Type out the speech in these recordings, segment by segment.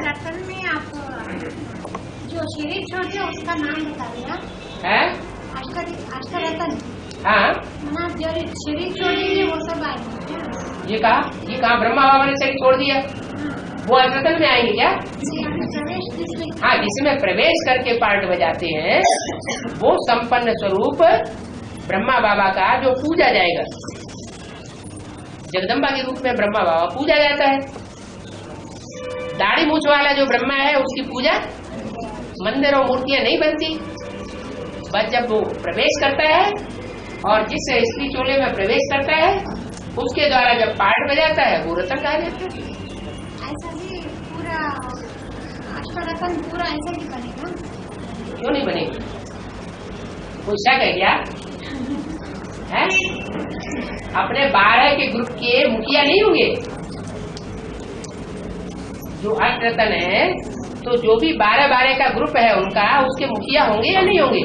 रतन में आप जो शरीर छोड़ते उसका नाम बता दिया है। अष्टरतन। हाँ, ना जो शरीर छोड़ेंगे वो सब आएंगे। ये कहा ब्रह्मा बाबा ने शरीर छोड़ दिया, वो अष्टरतन में आएंगे क्या? हाँ, जिसमें प्रवेश करके पार्ट बजाते हैं वो संपन्न स्वरूप ब्रह्मा बाबा का जो पूजा जाएगा, जगदम्बा के रूप में ब्रह्मा बाबा पूजा जाता है। दाढ़ी मूछ वाला जो ब्रह्मा है उसकी पूजा मंदिर और मूर्तियां नहीं बनती, बस जब वो प्रवेश करता है और जिस स्त्री चोले में प्रवेश करता है उसके द्वारा जब पार्ट बजाता है वो रतन कहा जाता है। ऐसा भी पूरा अष्टरतन पूरा ऐसा ही बनेगा? क्यों नहीं बनेगी? कोई शक है क्या? है? अपने 12 के ग्रुप के मुखिया नहीं होंगे जो अष्टरतन है, तो जो भी 12 का ग्रुप है उनका उसके मुखिया होंगे या नहीं होंगे?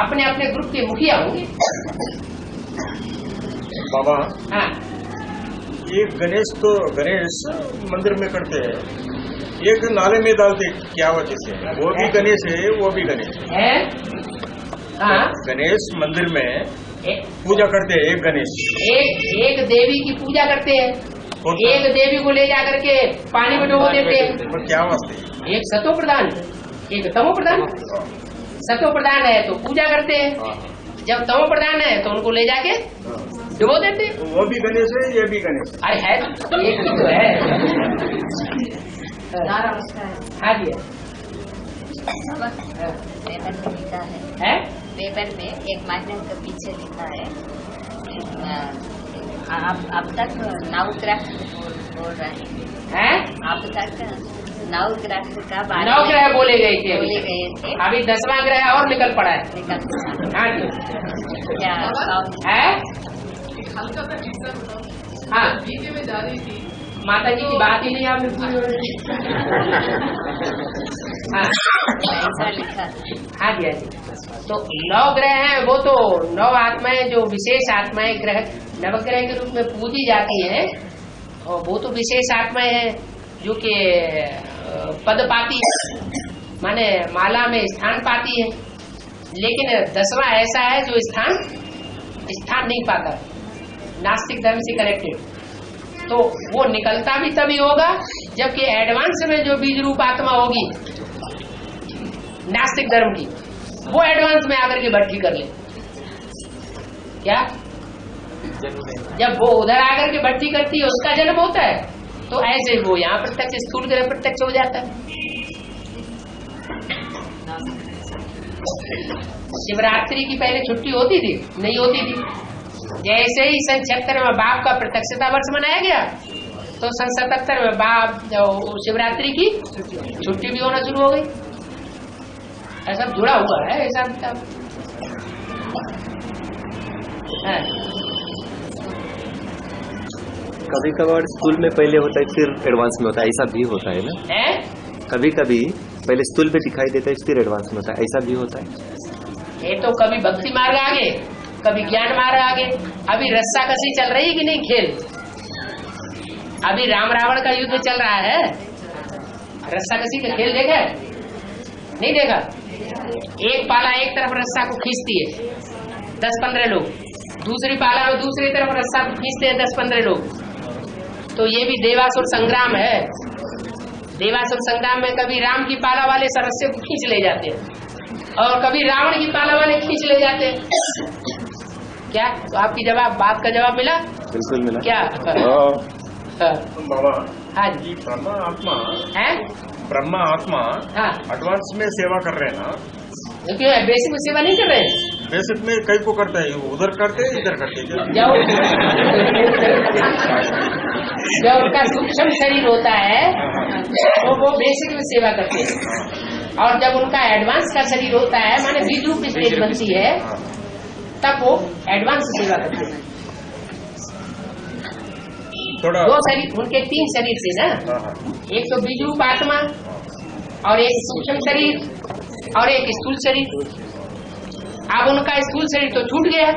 अपने अपने ग्रुप के मुखिया होंगे। बाबा, हाँ, ये गणेश मंदिर में करते हैं, एक नाले में डालते, क्या वजह से? वो भी गणेश है, वो भी गणेश है। हाँ, गणेश मंदिर में पूजा करते हैं, एक गणेश, एक देवी की पूजा करते हैं, एक देवी को ले जाकर के पानी में डुबो देते हैं। पर क्या वास्ते? एक सतो प्रधान, एक तमो प्रधान। सतो प्रधान है तो पूजा करते हैं, जब तमो प्रधान है तो उनको ले जाके डुबो देते हैं। वो भी गणेश है, ये भी गणेश। अरे है, एक ही तो है। हाँ जी, पेपर में लिखा है, पेपर में एक महीने के पीछे लिखा है, अब तक 9 ग्रह बोल रहे हैं। अब तक 9 ग्रह का 9 ग्रह बोले गए थे, अभी 10वां ग्रह और निकल पड़ा है। हाँ जी, क्या है? हाँ, माता जी की बात ही नहीं आपने पूरी। हाँ, ऐसा लिखा। हाँ जी, हाँ जी। तो 9 ग्रह हैं, वो तो 9 आत्माएं जो विशेष आत्माएं ग्रह नवग्रह के रूप में पूजी जाती हैं, और वो तो विशेष आत्माएं हैं जो कि पद पाती है, माने माला में स्थान पाती है। लेकिन 10वां ऐसा है जो स्थान नहीं पाता, नास्तिक धर्म से कनेक्टेड, तो वो निकलता भी तभी होगा जबकि एडवांस में जो बीज रूप आत्मा होगी नास्तिक धर्म की, वो एडवांस में आकर के भट्टी कर ले। क्या? जब वो उधर आकर के भट्टी करती है उसका जन्म होता है, तो ऐसे वो यहाँ प्रत्यक्ष स्थूल ग्रह प्रत्यक्ष हो जाता है। शिवरात्रि की पहले छुट्टी होती थी? नहीं होती थी। जैसे ही सन 76 में बाप का प्रत्यक्षता वर्ष मनाया गया, तो सन 77 में बाप शिवरात्रि की छुट्टी भी होना शुरू हो गई। ऐसा जुड़ा हुआ है हिसाब किताब। कभी कभार स्कूल में पहले होता है फिर एडवांस में होता है, ऐसा भी होता है ना? कभी कभी पहले स्कूल पे दिखाई देता है फिर एडवांस में होता है, ऐसा भी होता है। ये तो कभी भक्ति मार्ग आगे, कभी ज्ञान मार्ग आगे। अभी रस्सा कसी चल रही है कि नहीं खेल? अभी राम रावण का युद्ध चल रहा है, रस्सा कसी का खेल देखा है? नहीं देखा? एक पाला एक तरफ रस्सा को खींचती है 10-15 लोग, दूसरी पाला में दूसरी तरफ रस्सा को खींचते हैं 10-15 लोग। तो ये भी देवासुर संग्राम है। देवासुर संग्राम में कभी राम की पाला वाले सरस्वती को खींच ले जाते हैं और कभी रावण की पाला वाले खींच ले जाते हैं। क्या? तो आपकी बात का जवाब मिला? बिल्कुल मिला। क्या? बाबा, हाँ जी, ब्रह्मा आत्मा है, ब्रह्मा आत्मा हाँ, एडवांस में सेवा कर रहे हैं ना? क्यों बेसिक में सेवा नहीं कर रहे हैं? बेसिक में कई को करते हैं, उधर करते हैं इधर करते हैं। जब उनका सूक्ष्म शरीर होता है तो वो बेसिक में सेवा करते हैं, और जब उनका एडवांस का शरीर होता है माने बीज रूप स्टेज बनती है तब वो एडवांस सेवा करते हैं। थोड़ा 2 शरीर उनके, 3 शरीर थे ना, एक तो बीज रूप आत्मा और एक सूक्ष्म शरीर और एक स्थूल शरीर। अब उनका स्थूल शरीर तो छूट गया,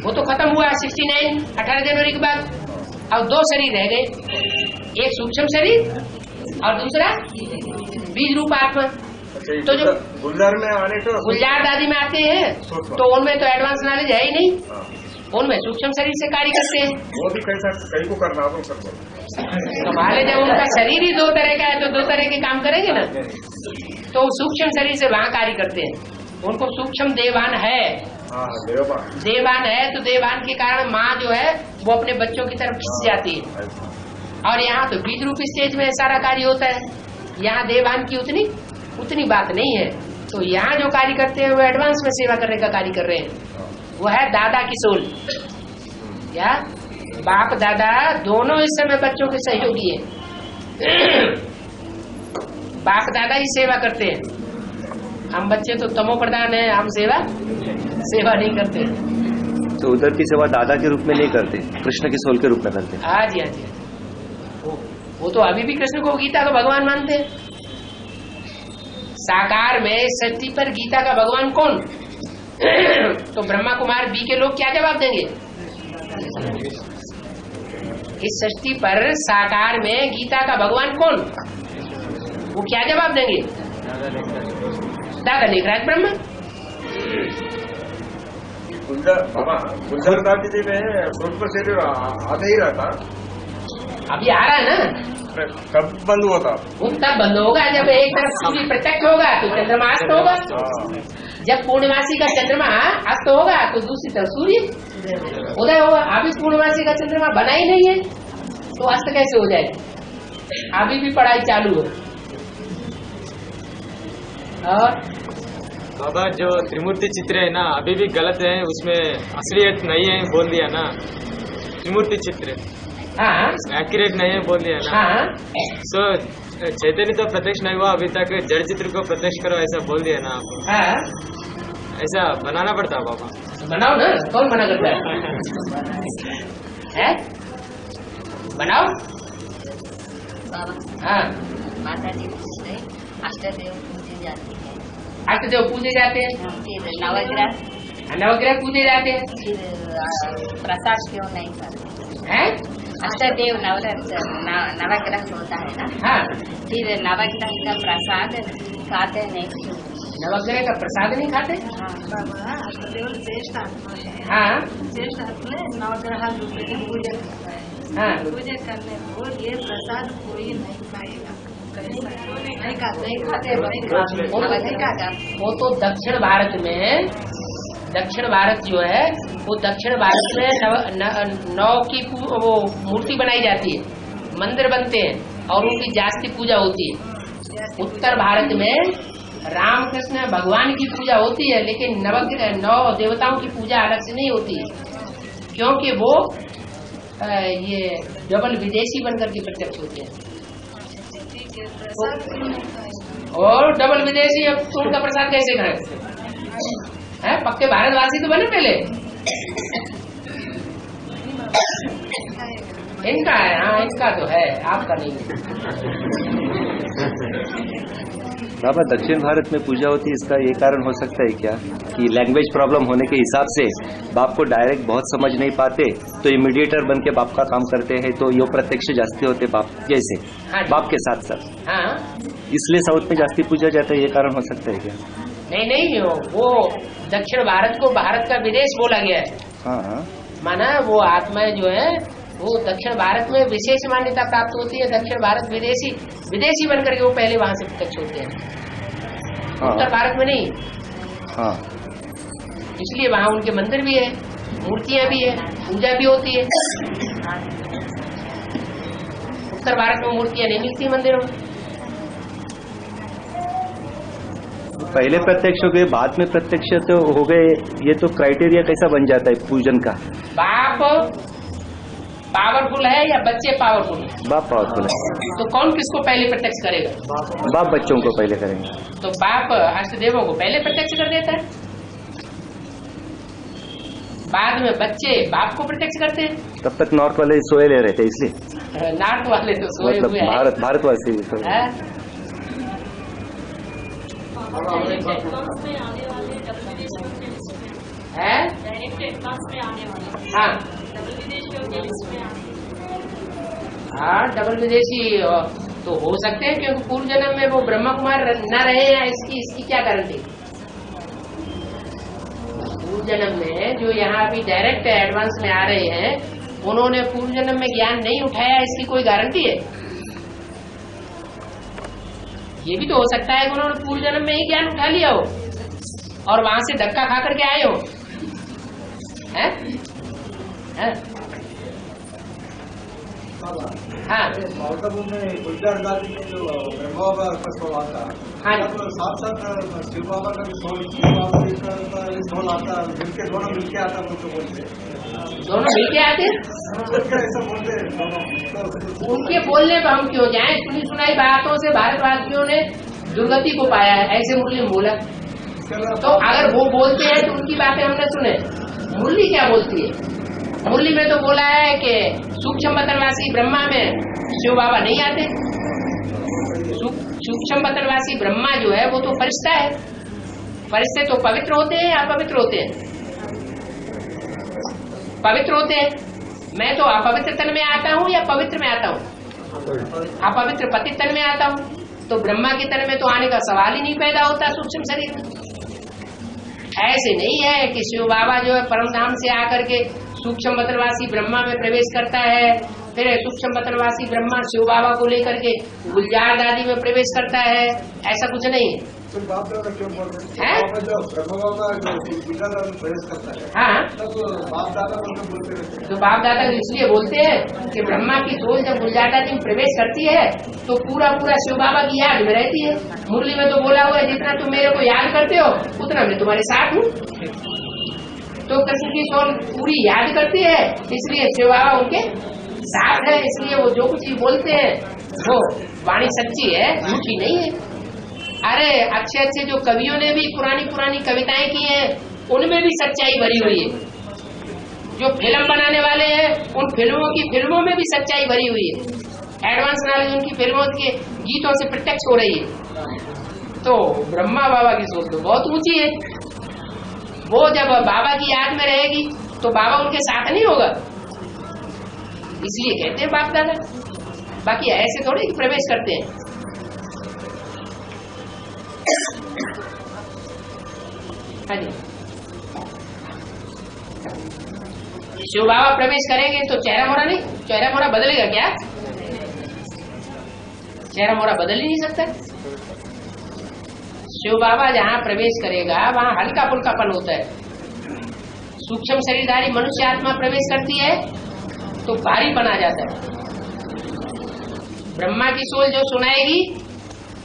वो तो खत्म हुआ 69 18 जनवरी के बाद। अब 2 शरीर रह गए, एक सूक्ष्म शरीर और दूसरा बीज रूप आत्मा। तो जो गुलजार में आने का गुलजार दादी में आते हैं तो उनमें तो एडवांस नॉलेज है ही नहीं, उनमें सूक्ष्म शरीर से कार्य करते हैं। वो भी कैसा कहीं को करना आप कर कमाल है, जब उनका शरीर ही 2 तरह का है तो 2 तरह के काम करेंगे ना। तो सूक्ष्म शरीर से वहाँ कार्य करते हैं, उनको सूक्ष्म देवान है। देवान है तो देवान के कारण माँ जो है वो अपने बच्चों की तरफ खिंच जाती है। और यहाँ तो बीज रूप स्टेज में सारा कार्य होता है, यहाँ देवान की उतनी बात नहीं है। तो यहाँ जो कार्य करते हैं वो एडवांस में सेवा करने का कार्य कर रहे हैं। वो है दादा की सोल। क्या बाप दादा दोनों इस समय बच्चों के सहयोगी हैं। बाप दादा ही सेवा करते हैं, हम बच्चे तो तमो प्रधान है, हम सेवा नहीं करते। तो उधर की सेवा दादा के रूप में नहीं करते, कृष्ण की सोल के रूप में करते। हाँ जी, हाँ जी। वो तो अभी भी कृष्ण को गीता का भगवान मानते हैं। साकार में सृष्टि पर गीता का भगवान कौन? तो ब्रह्मा कुमार बी के लोग क्या जवाब देंगे? इस सृष्टि पर साकार में गीता का भगवान कौन? वो क्या जवाब देंगे? दादा लेखराज ब्रह्मा। गुलजार दादी जी में सूक्ष्म शरीर आते ही रहता, अभी आ रहा है ना। कब बंद हुआ था? वो तब बंद होगा जब एक तरफ सूर्य प्रत्यक्ष होगा तो चंद्रमा अस्त होगा। जब पूर्णमासी का चंद्रमा अस्त होगा तो दूसरी तरफ सूर्य उदय होगा। अभी पूर्णमासी का चंद्रमा बना ही नहीं है तो अस्त कैसे हो जाएगा? अभी भी पढ़ाई चालू है। और बाबा जो त्रिमूर्ति चित्र है ना अभी भी गलत है, उसमें असलियत नहीं है बोल दिया ना। त्रिमूर्ति चित्र हाँ एक्यूरेट नहीं है बोल दिया ना। हाँ सो चैतन्य तो प्रत्यक्ष नहीं हुआ अभी तक, जड़ चित्र को प्रत्यक्ष करो ऐसा बोल दिया ना आपको। हाँ ऐसा बनाना पड़ता बाबा। बनाओ ना, कौन मना करता है? बनाओ। बाबा हाँ माता जी पूछते अष्टदेव पूजे जाती है, अष्टदेव पूजे जाते हैं, फिर नवग्रह पूजे जाते हैं। फिर प्रसाद क्यों नहीं करते हैं? अष्टदेव नवग्रह होता है ना। हाँ फिर नवग्रह का प्रसाद खाते नहीं क्यों? नवग्रह का प्रसाद नहीं खाते? बाबा अष्टदेव श्रेष्ठ आत्मा है। हाँ श्रेष्ठ आत्मा नवग्रह रूप में पूजा करता है। हाँ पूजा करने को ये प्रसाद कोई नहीं खाएगा, नहीं खाते वो तो दक्षिण भारत जो है वो दक्षिण भारत में नौ की वो मूर्ति बनाई जाती है, मंदिर बनते हैं और उनकी जास्ती पूजा होती है। उत्तर भारत में रामकृष्ण भगवान की पूजा होती है, लेकिन 9 देवताओं की पूजा अलग से नहीं होती है, क्योंकि वो ये डबल विदेशी बनकर के प्रत्यक्ष होते हैं। और डबल विदेशी अब तो उनका प्रसाद कैसे खाएं? है पक्के भारतवासी तो बने पहले। इनका है, हाँ इनका तो है, आपका नहीं है। बाबा दक्षिण भारत में पूजा होती है, इसका ये कारण हो सकता है क्या कि लैंग्वेज प्रॉब्लम होने के हिसाब से बाप को डायरेक्ट बहुत समझ नहीं पाते तो इमीडिएटर बन के बाप का काम करते हैं, तो यो प्रत्यक्ष जास्ती होते बाप जैसे। हाँ बाप के साथ साथ हाँ इसलिए साउथ में जास्ती पूजा जाता है, ये कारण हो सकता है क्या? नहीं, वो दक्षिण भारत को भारत का विदेश बोला गया है। हाँ माना वो आत्माएं जो है वो दक्षिण भारत में विशेष मान्यता प्राप्त होती है। दक्षिण भारत विदेशी बनकर के वो पहले वहां से प्रत्यक्ष होते हैं, उत्तर भारत में नहीं। हाँ इसलिए वहाँ उनके मंदिर भी है, मूर्तियां भी है, पूजा भी होती है। उत्तर भारत में मूर्तियां नहीं मिलती मंदिरों में। पहले प्रत्यक्ष हो गए, बाद में प्रत्यक्ष तो हो गए, ये तो क्राइटेरिया कैसा बन जाता है पूजन का? बाप पावरफुल है या बच्चे पावरफुल है? बाप पावरफुल है। तो कौन किसको पहले प्रत्यक्ष करेगा? बाप बच्चों को पहले करेंगे। तो बाप अष्टदेवों को पहले प्रत्यक्ष कर देता है, बाद में बच्चे बाप को प्रत्यक्ष करते हैं। तब तक नॉर्थ वाले सोए ले रहे थे, इसलिए नॉर्थ वाले तो सोए मतलब हुए हैं। भारतवासी है? हाँ हाँ, डबल विदेशी तो हो सकते हैं, क्योंकि पूर्व जन्म में वो ब्रह्मा कुमार न रहे हैं, इसकी क्या गारंटी? पूर्व जन्म में जो यहाँ अभी डायरेक्ट एडवांस में आ रहे हैं, उन्होंने पूर्व जन्म में ज्ञान नहीं उठाया, इसकी कोई गारंटी है? ये भी तो हो सकता है कि उन्होंने पूर्व जन्म में ही ज्ञान उठा लिया हो और वहां से धक्का खा करके आए हो, हैं? हैं? हाँ, में गुलजार दादी में जो ब्रह्मा बाबा का सोल आता है, हाँ, तो साथ साथ शिव बाबा का भी सोल, शिव बाबा का भी सोल आता है, मिलके दोनों मिलके आता है, मुझको बोलते हैं। दोनों मिलके आते हैं? ऐसा बोलते हैं दोनों। उनके बोलने पर हम क्यों जाएं? सुनी सुनाई बातों से भारतवासियों ने दुर्गति को पाया है, ऐसे मुरली में बोला। तो अगर वो बोलते हैं तो उनकी बातें हमने सुने। मुरली क्या बोलती है? मुरली में तो बोला है कि सूक्ष्म बतनवासी ब्रह्मा में शिव बाबा नहीं आते। सूक्ष्म बतनवासी ब्रह्मा जो है वो तो फरिश्ता है। फरिश्ते तो पवित्र होते हैं या अपवित्र होते हैं? पवित्र होते हैं। मैं तो अपवित्र तन में आता हूँ या पवित्र में आता हूँ? अपवित्र पतित तन में आता हूँ। तो ब्रह्मा के तन में तो आने का सवाल ही नहीं पैदा होता सूक्ष्म शरीर में। ऐसे नहीं है कि शिव बाबा जो है परम धाम से आकर के सूक्ष्म बतनवासी ब्रह्मा में प्रवेश करता है, फिर सूक्ष्म बतनवासी ब्रह्मा शिव बाबा को लेकर के गुलजार दादी में प्रवेश करता है, ऐसा कुछ नहीं है। तो बाप दादा क्यों बोलते हैं? जो ब्रह्मा बाबा जो गुलजार दादा में प्रवेश करता है, हाँ, तब बाप दादा को बोलते रहते हैं। तो बाप दादा इसलिए बोलते हैं कि ब्रह्मा की सोल जब गुलजार दादी में प्रवेश करती है तो पूरा शिव बाबा की याद में रहती है। मुरली में तो बोला हुआ है, जितना तुम मेरे को याद करते हो उतना मैं तुम्हारे साथ हूँ। तो कृष्ण की सोल पूरी याद करती है, इसलिए शिव बाबा उनके साथ है। इसलिए वो जो कुछ भी बोलते हैं वो वाणी सच्ची है, झूठी नहीं है। अरे अच्छे अच्छे जो कवियों ने भी पुरानी कविताएं की हैं, उनमें भी सच्चाई भरी हुई है। जो फिल्म बनाने वाले हैं, उन फिल्मों में भी सच्चाई भरी हुई है। एडवांस नॉलेज उनकी फिल्मों के गीतों से प्रत्यक्ष हो रही है। तो ब्रह्मा बाबा की सोच तो बहुत ऊंची है। वो जब बाबा की याद में रहेगी तो बाबा उनके साथ नहीं होगा, इसलिए कहते हैं बाप दादा। बाकी ऐसे थोड़ी प्रवेश करते हैं। हाँ जी, शिव बाबा प्रवेश करेंगे तो चेहरा मोहरा नहीं, चेहरा मोहरा बदलेगा क्या? चेहरा मोहरा बदल ही नहीं सकता। शिव बाबा जहाँ प्रवेश करेगा वहाँ हल्का फुल्कापन होता है। सूक्ष्म शरीरधारी मनुष्य आत्मा प्रवेश करती है तो भारी बना जाता है। ब्रह्मा की सोल जो सुनाएगी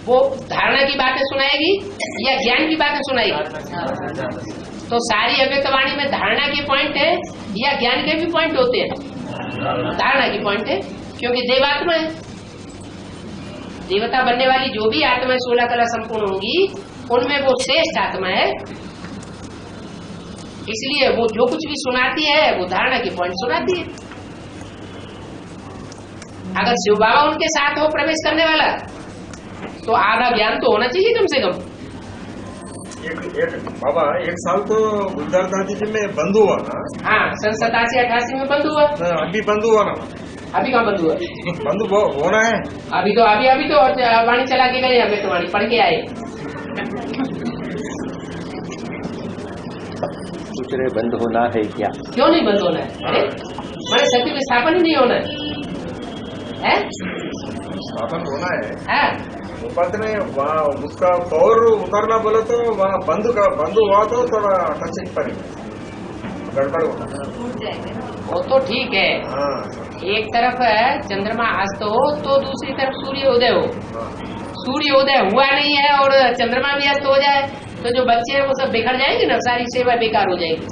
वो धारणा की बातें सुनाएगी या ज्ञान की बातें सुनाएगी? तो सारी अव्यक्त वाणी में धारणा के पॉइंट है या ज्ञान के भी पॉइंट होते हैं? धारणा की पॉइंट है, क्योंकि देवात्मा है। देवता बनने वाली जो भी आत्मा 16 कला संपूर्ण होंगी उनमें वो श्रेष्ठ आत्मा है। इसलिए वो जो कुछ भी सुनाती है वो धारणा के पॉइंट सुनाती है। अगर शिव बाबा उनके साथ हो प्रवेश करने वाला तो आधा ज्ञान तो होना चाहिए कम से कम। एक बाबा एक साल तो गुलजार दादी जी में बंद हुआ ना। हाँ, सन 87-88 में बंद हुआ। अभी बंद हुआ ना? अभी कहाँ बंद हुआ? बंद होना है। अभी तो वाणी चला के गए, हमें तो वाणी पढ़ के आए। पूछ रहे बंद होना है क्या? क्यों नहीं बंद होना है? अरे हमारे सत्य विस्थापन ही नहीं होना है? स्थापन होना है। हाँ, मुपत ने वहाँ उसका पावर उतरना बोले तो वहाँ बंद हुआ तो थोड़ा टचिंग पड़ेगा, गड़बड़ होगा। वो तो ठीक है। हाँ, एक तरफ है चंद्रमा अस्त हो तो दूसरी तरफ सूर्य उदय हो। सूर्य उदय हुआ नहीं है और चंद्रमा भी अस्त हो जाए तो जो बच्चे हैं वो सब बिखर जाएंगे ना, सारी सेवा बेकार हो जाएगी।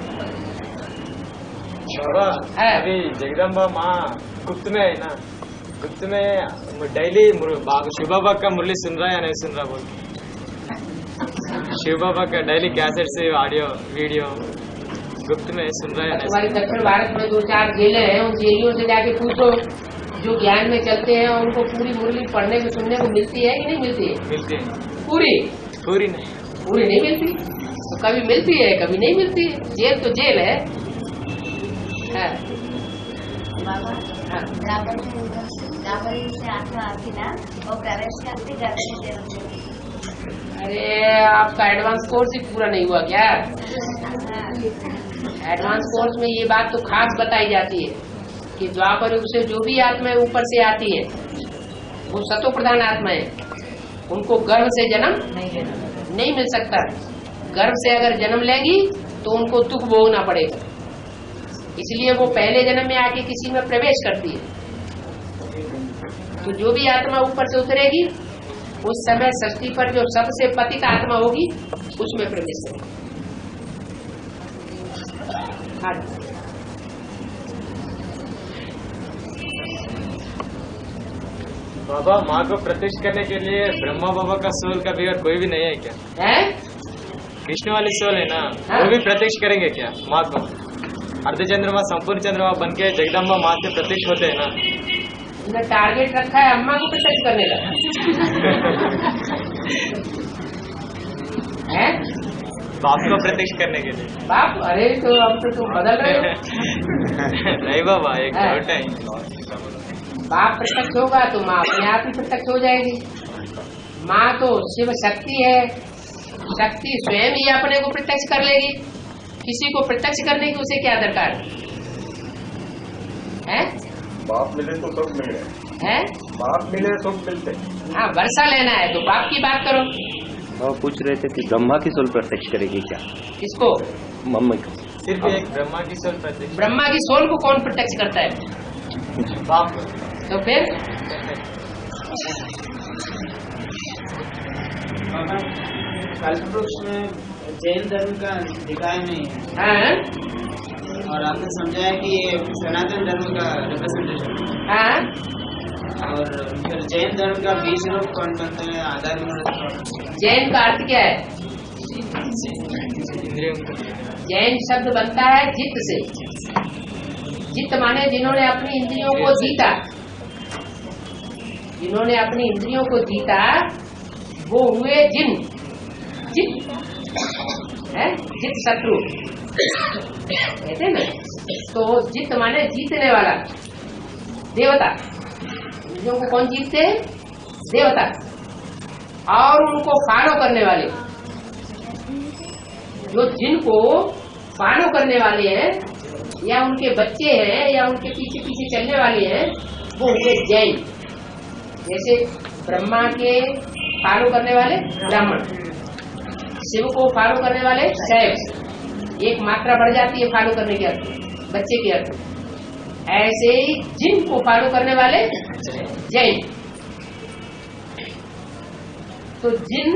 अभी जगदम्बा माँ गुप्त में है ना, गुप्त में डेली शिव बाबा का मुरली सुन रहा है या नहीं सुन रहा बोल? शिव बाबा का डेली कैसेट से ऑडियो वीडियो गुप्त में सुन रहा है। तुम्हारी दक्षिण भारत में 2-4 जेलें हैं, उन जेलियों से जाके पूछो जो ज्ञान में चलते हैं उनको पूरी मुरली पढ़ने को सुनने को मिलती है कि नहीं मिलती है? मिलती है। पूरी नहीं मिलती। तो कभी मिलती है कभी नहीं मिलती है। जेल तो जेल है। हाँ। बाबा हाँ। नावरी से आत्मा आती ना वो प्रवेश करते करते अरे आपका एडवांस कोर्स ही पूरा नहीं हुआ क्या? एडवांस कोर्स में ये बात तो खास बताई जाती है कि द्वापर युग से जो भी आत्माएं ऊपर से आती है वो सतो प्रधान आत्मा है, उनको गर्भ से जन्म नहीं मिल सकता। गर्भ से अगर जन्म लेगी तो उनको दुख भोगना पड़ेगा, इसलिए वो पहले जन्म में आके किसी में प्रवेश करती है। तो जो भी आत्मा ऊपर से उतरेगी उस समय सृष्टि पर जो सबसे पतित आत्मा होगी उसमें प्रवेश करेगी। बाबा माँ को प्रत्यक्ष करने के लिए ब्रह्मा बाबा का सोल का भी और कोई भी नहीं है क्या? है कृष्ण वाली सोल है ना, हाँ? वो भी प्रत्यक्ष करेंगे क्या माँ को? अर्ध चंद्रमा संपूर्ण चंद्रमा बन के जगदम्बा माँ से प्रत्यक्ष होते हैं ना। उन्हें टारगेट रखा है अम्मा को प्रत्यक्ष करने का है? बाप को प्रत्यक्ष करने के लिए। बाप? अरे तो अब तो तुम बदल रहे हो। नहीं बाबा, एक है? डाउट है। बाप प्रत्यक्ष होगा तो माँ अपने आप ही प्रत्यक्ष हो जाएगी। माँ तो शिव शक्ति है, शक्ति स्वयं ही अपने को प्रत्यक्ष कर लेगी। किसी को प्रत्यक्ष करने की उसे क्या दरकार है? बाप मिले तो सब मिल रहे है? बाप मिले सब मिलते। हाँ, वर्षा लेना है तो बाप की बात करो। वो पूछ रहे थे कि ब्रह्मा की सोल प्रत्यक्ष करेगी क्या? किसको? मम्मी को। सिर्फ एक ब्रह्मा की सोल प्रत्यक्ष। ब्रह्मा की सोल को कौन प्रत्यक्ष करता है? बाप। तो फिर कल्पवृक्ष में जैन धर्म का दिखाया नहीं है। हाँ? और आपने समझाया कि ये सनातन धर्म का रिप्रेजेंटेशन। हाँ? और फिर जैन धर्म का बीज रूप कौन बनता है? आधार मूल। जैन का अर्थ क्या है? जैन शब्द बनता है जित से। जित माने जिन्होंने अपनी इंद्रियों को जीता। जिन्होंने अपनी इंद्रियों को जीता वो हुए जिन। जित है, जित शत्रु कहते हैं ना। तो जित माने जीतने वाला, देवता। इंद्रियों को कौन जीतते हैं? देवता। और उनको फॉलो करने वाले, जो जिनको फॉलो करने वाले हैं या उनके बच्चे हैं या उनके पीछे पीछे चलने वाले हैं वो हुए जैन। जैसे ब्रह्मा के फॉलो करने वाले ब्राह्मण, शिव को फॉलो करने वाले शैव। एक मात्रा बढ़ जाती है फॉलो करने के अर्थ, बच्चे के अर्थ। ऐसे ही जिन को फॉलो करने वाले जैन। तो जिन,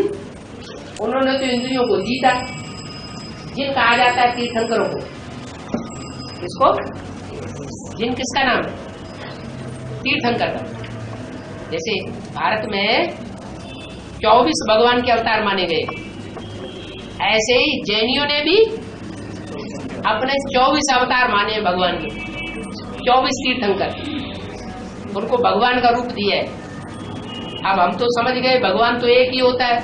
उन्होंने तो इंद्रियों को जीता। जिन कहा जाता है तीर्थंकरों को। किसको? जिन किसका नाम है? तीर्थंकर का। जैसे भारत में 24 भगवान के अवतार माने गए, ऐसे ही जैनियों ने भी अपने 24 अवतार माने भगवान के। 24 तीर्थंकर, उनको भगवान का रूप दिया है। अब हम तो समझ गए भगवान तो एक ही होता है,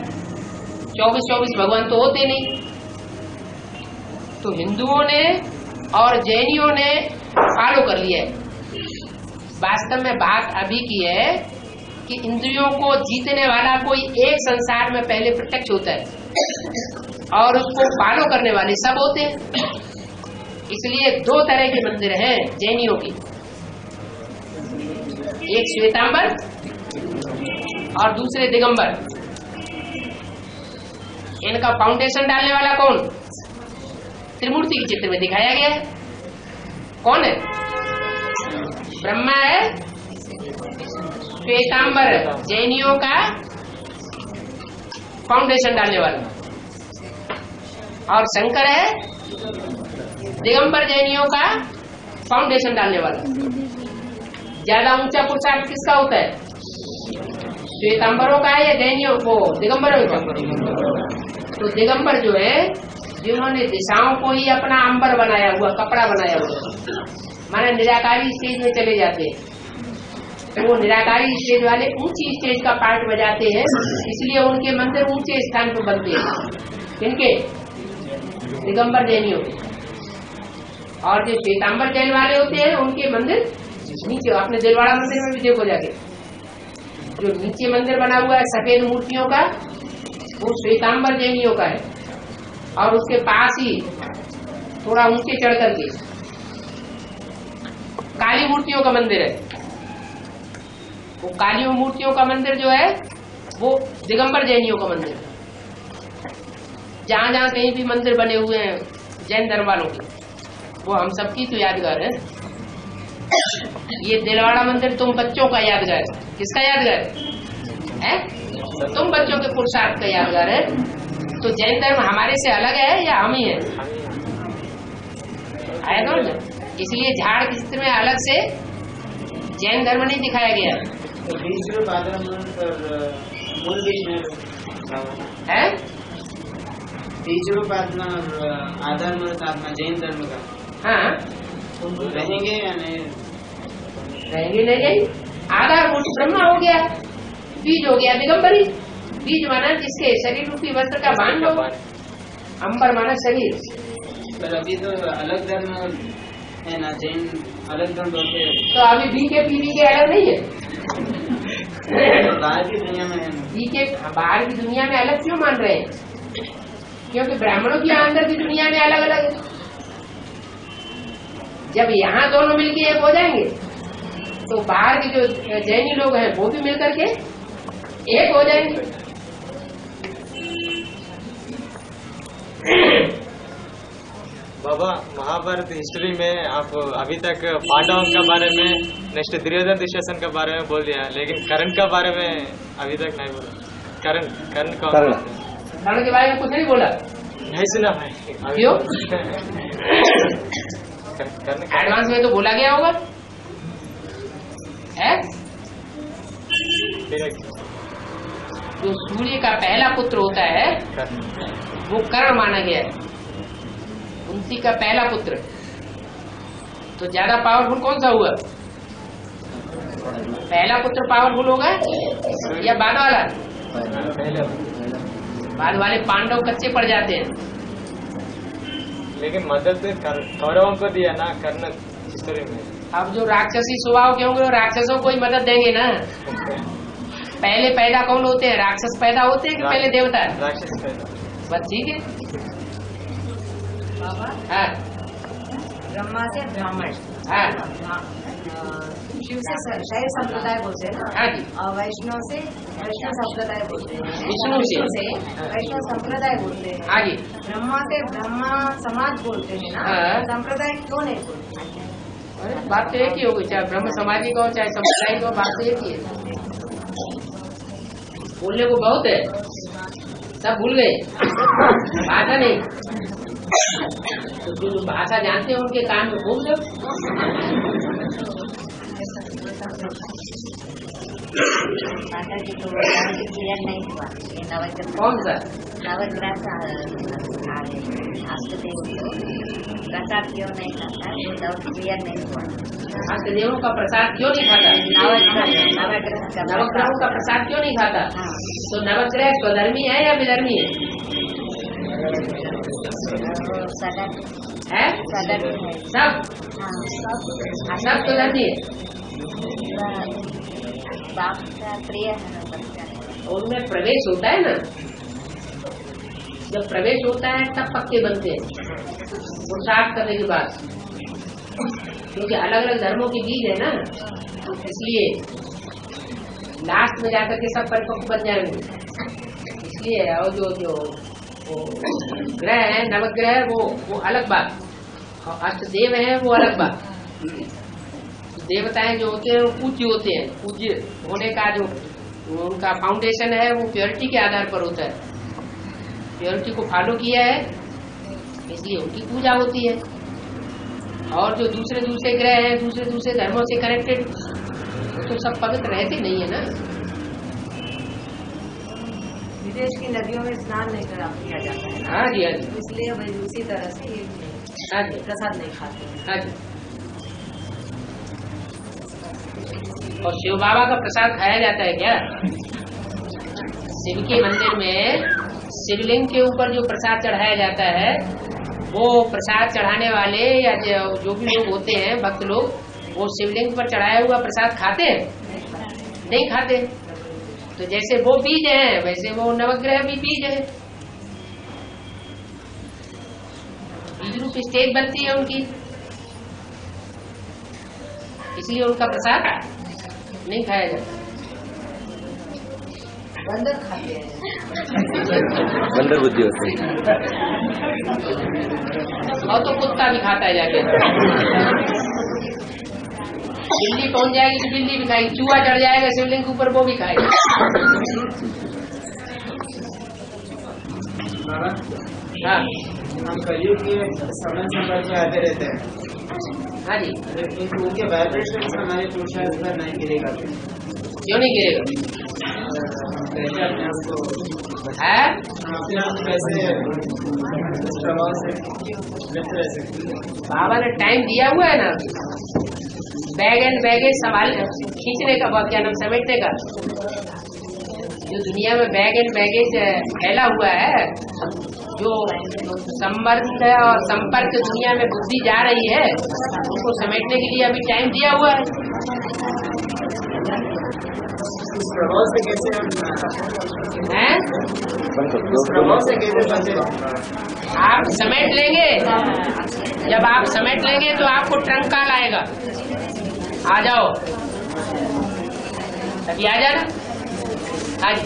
24 भगवान तो होते नहीं। तो हिंदुओं ने और जैनियों ने फॉलो कर लिया है। वास्तव में बात अभी की है कि इंद्रियों को जीतने वाला कोई एक संसार में पहले प्रत्यक्ष होता है और उसको फॉलो करने वाले सब होते हैं। इसलिए 2 तरह के मंदिर हैं जैनियों की, एक श्वेतांबर और दूसरे दिगंबर। इनका फाउंडेशन डालने वाला कौन? त्रिमूर्ति के चित्र में दिखाया गया है। कौन है? ब्रह्मा है, श्वेतांबर जैनियों का फाउंडेशन डालने वाला, और शंकर है दिगंबर जैनियों का फाउंडेशन डालने वाला। ज्यादा ऊंचा पुरुषार्थ किसका होता है? श्वेतांबरों का है या जैनियों को? दिगंबरों का। तो दिगंबर जो है, जिन्होंने दिशाओं को ही अपना अंबर बनाया हुआ, कपड़ा बनाया हुआ, माने निराकारी स्टेज में चले जाते हैं। तो वो निराकारी स्टेज वाले ऊंची स्टेज का पार्ट बजाते हैं, इसलिए उनके मंदिर ऊंचे स्थान पर बनते हैं। इनके दिगंबर जैनियों के। और जो श्वेतांबर जैन वाले होते हैं उनके मंदिर नीचे अपने दिलवाड़ा मंदिर में भी देखो जाके, जो नीचे मंदिर बना हुआ है सफेद मूर्तियों का, वो श्वेतांबर जैनियों का है। और उसके पास ही थोड़ा ऊंचे चढ़ करके काली मूर्तियों का मंदिर है। वो काली मूर्तियों का मंदिर जो है वो दिगंबर जैनियों का मंदिर है। जहां जहां कहीं भी मंदिर बने हुए हैं जैन धर्म वालों के, वो हम सबकी तो यादगार है। ये दिलवाड़ा मंदिर तुम बच्चों का यादगार है। किसका यादगार है? तुम बच्चों के पुरुषार्थ का यादगार है। तो जैन धर्म हमारे से अलग है या हम ही है? आया तो ना, इसलिए झाड़ के चित्र में अलग से जैन धर्म नहीं दिखाया गया है। बीज रूप आत्मा और आधार मूर्त आत्मा जैन धर्म का, हाँ रहेंगे या नहीं? रहेंगे नहीं। आधार मूर्त ब्रह्मा हो गया, बीज हो गया दिगंबरी। बीज माना जिसके शरीर रूपी वस्त्र का बांध हो, अंबर माना शरीर। पर अभी तो अलग धर्म है ना, जैन अलग धर्म बोलते हैं। तो अभी बी के पी के अलग नहीं है। बाहर की दुनिया में है। बी के बाहर की दुनिया में अलग क्यों मान रहे हैं? क्योंकि ब्राह्मणों की अंदर की दुनिया में अलग अलग है। जब यहाँ दोनों मिलके एक हो जाएंगे तो बाहर के जो जैनी लोग हैं वो भी मिलकर के एक हो जाएंगे। बाबा, महाभारत हिस्ट्री में आप अभी तक पांडवों के बारे में, नेक्स्ट दुर्योधन दुशासन के बारे में बोल दिया, लेकिन कर्ण के बारे में अभी तक नहीं बोला। कर्ण का कर्ण के बारे में कुछ नहीं बोला, नहीं सुना भाई। क्यों? कर्ण एडवांस में तो बोला गया होगा है? जो सूर्य का पहला पुत्र होता है वो कर्ण माना गया है, कुंती का पहला पुत्र। तो ज्यादा पावरफुल कौन सा हुआ? पहला पुत्र पावरफुल होगा या बाद वाला? बाद वाले पांडव कच्चे पड़ जाते हैं। लेकिन मदद कौरवों को दिया ना कर्ण हिस्ट्री में। अब जो राक्षसी स्वभाव के होंगे वो राक्षसों को ही मदद देंगे ना। पहले पैदा कौन होते हैं? राक्षस पैदा होते हैं कि पहले देवता? राक्षस पैदा। बस ठीक है। बाबा, हाँ ब्रह्मा से ब्राह्मण, हाँ शिव से शैव संप्रदाय बोलते हैं ना, हाँ जी, और वैष्णव से वैष्णव संप्रदाय बोलते हैं, विष्णु से वैष्णव संप्रदाय बोलते हैं, हाँ जी, ब्रह्मा से ब्रह्मा समाज बोलते हैं ना, हाँ। संप्रदाय क्यों नहीं बोलते? अरे बात तो एक ही होगी, चाहे ब्रह्म समाजी का हो चाहे संप्रदाय का हो, बात तो एक ही है। बोलने को बहुत है, सब भूल गए, भाषा नहीं। तो जो भाषा जानते हैं उनके कान में घूम जाओ। माता जी को क्लियर नहीं हुआ ये नवग्रह कौन सा नवग्रह का अष्टदेव को प्रसाद क्यों नहीं खाता, वो डाउट क्लियर नहीं हुआ। अष्टदेवों का प्रसाद क्यों नहीं खाता? नवग्रहों का प्रसाद क्यों नहीं खाता? तो नवग्रह स्वधर्मी है या विधर्मी है? है सब सब तो धर्मी है। बाप का प्रिय है बच्चा, और उनमें प्रवेश होता है ना, जब प्रवेश होता है तब पक्के बनते हैं पुरुषार्थ करने के बाद, क्योंकि अलग अलग धर्मों के बीज है ना, इसलिए लास्ट में जाकर के सब परिपक्व बन जाएंगे। इसलिए और जो ग्रह है नवग्रह वो अलग बात, और अष्टदेव है वो अलग बात। देवताएं जो होते हैं वो पूज्य होते हैं, पूज्य होने का जो उनका फाउंडेशन है वो प्योरिटी के आधार पर होता है। प्योरिटी को फॉलो किया है इसलिए उनकी पूजा होती है। और जो दूसरे दूसरे ग्रह हैं दूसरे धर्मों से कनेक्टेड, वो तो सब पवित्र रहते नहीं है ना। विदेश की नदियों में स्नान नहीं किया जाता है, हाँ जी, हाँ जी, इसलिए वही उसी तरह से हाँ जी, प्रसाद नहीं खाते। हाँ जी। और शिव बाबा का प्रसाद खाया जाता है क्या? शिव के मंदिर में शिवलिंग के ऊपर जो प्रसाद चढ़ाया जाता है, वो प्रसाद चढ़ाने वाले या जो भी लोग होते हैं भक्त लोग, वो शिवलिंग पर चढ़ाया हुआ प्रसाद खाते हैं? नहीं खाते। तो जैसे वो बीज हैं वैसे वो नवग्रह भी बीज है, बीज रूप स्टेज बनती है उनकी, इसलिए उनका प्रसाद नहीं खाया जाता। बंदर खाते हैं, बंदर बुद्धि होती है। और तो कुत्ता भी खाता है जाके। बिल्ली पहुंच जाएगी तो बिल्ली भी खाएगी, चूहा चढ़ जाएगा शिवलिंग के ऊपर वो भी खाएगा। हाँ, हम कलयुग के समय संपर्क में आते रहते हैं। हाँ जी, उनके वाइब्रेशन से हमारे पुरुषार्थ पर नहीं गिरेगा। क्यों नहीं गिरेगा? कैसे अपने आप को है अपने आप कैसे इस प्रभाव से व्यक्त रह सकते हैं? बाबा ने टाइम दिया हुआ है ना, बैग एंड बैगेज संभाल खींचने का, बहुत क्या नाम समेटने का। जो दुनिया में बैग एंड बैगेज फैला हुआ है, जो संबंध और संपर्क दुनिया में बुद्धि जा रही है, उसको समेटने के लिए अभी टाइम दिया हुआ है। इस प्रभाव से कैसे हम हैं? इस प्रभाव से कैसे बचे? आप समेट लेंगे, जब आप समेट लेंगे तो आपको ट्रंक कॉल आएगा, आ जाओ, अभी आ जाना। हाँ जी।